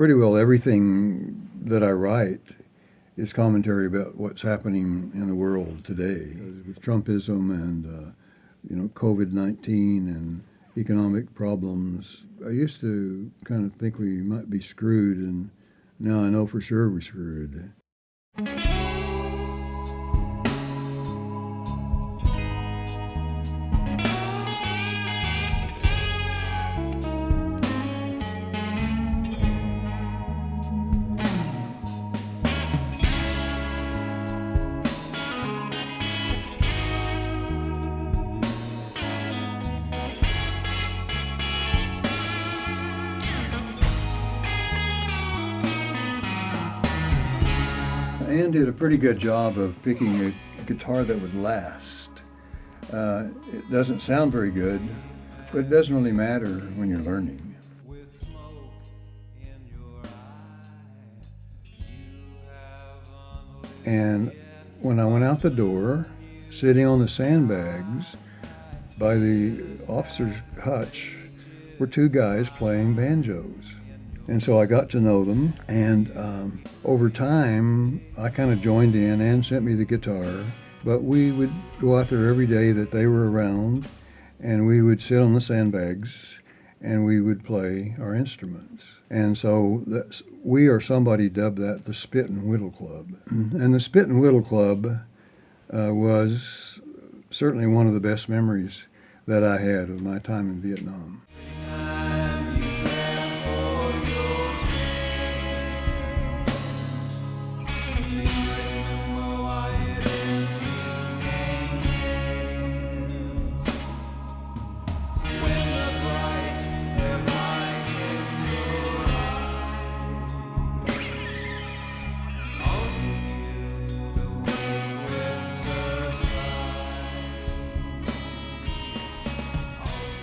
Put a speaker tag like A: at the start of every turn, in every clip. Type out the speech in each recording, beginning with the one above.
A: pretty well everything that I write is commentary about what's happening in the world today. With Trumpism and COVID-19 and economic problems, I used to kind of think we might be screwed, and now I know for sure we're screwed. Ann did a pretty good job of picking a guitar that would last. It doesn't sound very good, but it doesn't really matter when you're learning. And when I went out the door, sitting on the sandbags by the officer's hutch were two guys playing banjos. And so I got to know them, and over time, I kind of joined in and sent me the guitar. But we would go out there every day that they were around, and we would sit on the sandbags, and we would play our instruments. And so we or somebody dubbed that the Spit and Whittle Club. And the Spit and Whittle Club was certainly one of the best memories that I had of my time in Vietnam.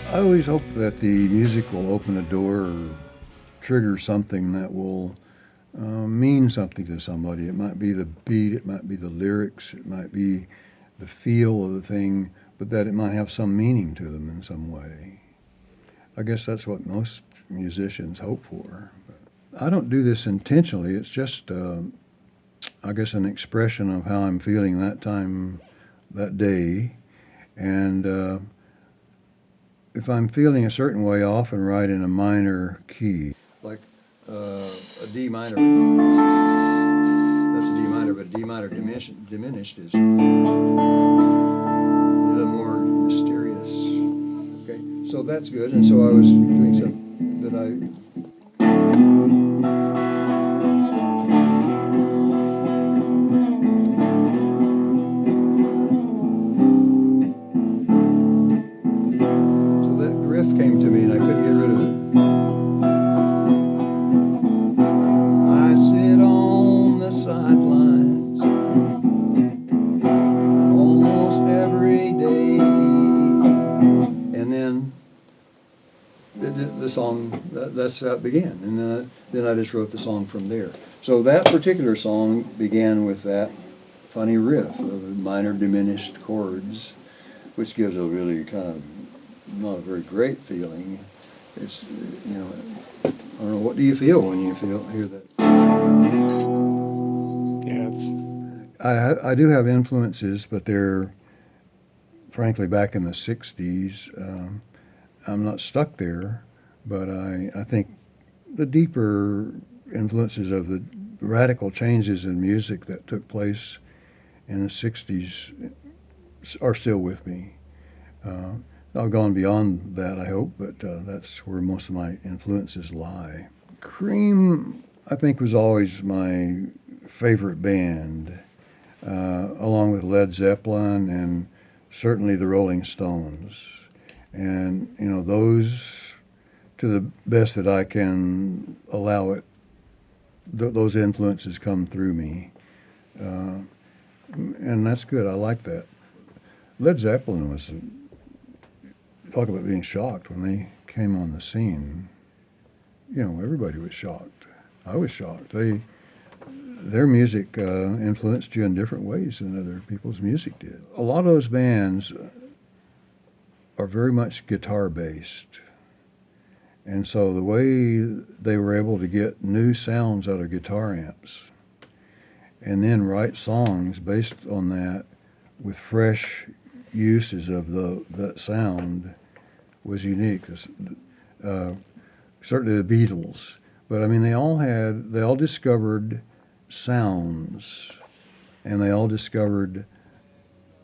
A: I always hope that the music will open a door or trigger something that will mean something to somebody. It might be the beat, it might be the lyrics, it might be the feel of the thing, but that it might have some meaning to them in some way. I guess that's what most musicians hope for. But I don't do this intentionally. It's just, I guess, an expression of how I'm feeling that time, that day, and if I'm feeling a certain way, I often write in a minor key, like a D minor. That's a D minor, but D minor diminished is a little more mysterious. Okay, so that's good. And so I was doing something that came to me and I couldn't get rid of it. I sit on the sidelines almost every day, and then the song, that's how it began, and then I just wrote the song from there. So that particular song began with that funny riff of minor diminished chords, which gives a really kind of not a very great feeling. It's, I don't know, what do you feel when you hear that? Yeah, I do have influences, but they're frankly back in the 60s. I'm not stuck there, but I think the deeper influences of the radical changes in music that took place in the 60s are still with me. I've gone beyond that, I hope, but that's where most of my influences lie. Cream, I think, was always my favorite band, along with Led Zeppelin and certainly the Rolling Stones. And, those, to the best that I can allow it, those influences come through me. And that's good. I like that. Led Zeppelin was... Talk about being shocked when they came on the scene. Everybody was shocked. I was shocked. Their music influenced you in different ways than other people's music did. A lot of those bands are very much guitar-based. And so the way they were able to get new sounds out of guitar amps and then write songs based on that with fresh uses of that sound was unique. Uh, Certainly the Beatles, but I mean they all discovered sounds, and they all discovered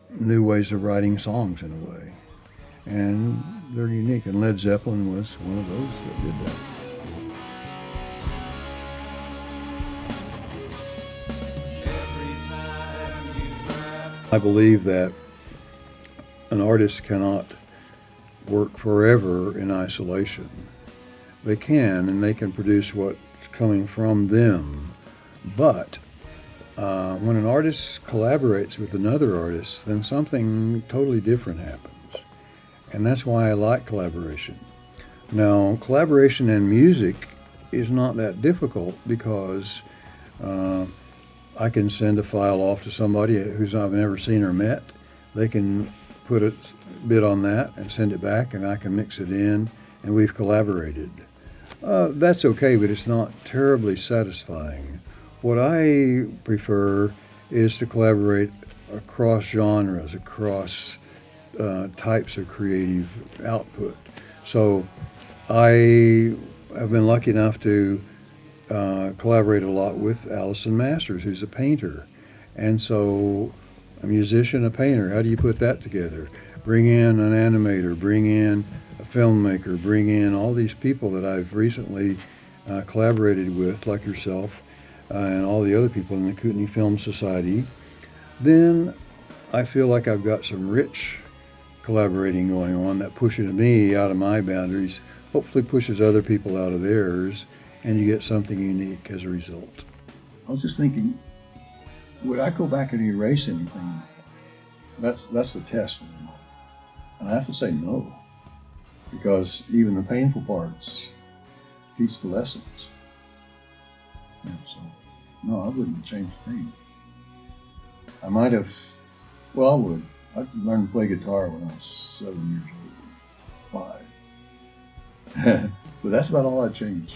A: new ways of writing songs in a way, and they're unique. And Led Zeppelin was one of those that did that. I believe that an artist cannot work forever in isolation. They can, and they can produce what's coming from them. But when an artist collaborates with another artist, then something totally different happens. And that's why I like collaboration. Now, collaboration in music is not that difficult because I can send a file off to somebody who's I've never seen or met. They can put a bit on that and send it back, and I can mix it in, and we've collaborated. That's okay, but it's not terribly satisfying. What I prefer is to collaborate across genres, across types of creative output. So I have been lucky enough to collaborate a lot with Allison Masters, who's a painter. And so a musician, a painter, how do you put that together? Bring in an animator, bring in a filmmaker, bring in all these people that I've recently collaborated with, like yourself, and all the other people in the Kootenai Film Society. Then I feel like I've got some rich collaborating going on that pushes me out of my boundaries, hopefully pushes other people out of theirs, and you get something unique as a result. I was just thinking, would I go back and erase anything? That's the test. And I have to say no, because even the painful parts teach the lessons. Yeah, so, no, I wouldn't change a thing. I might have, well, I would. I learned to play guitar when I was 7 years old, 5. But that's about all I'd change.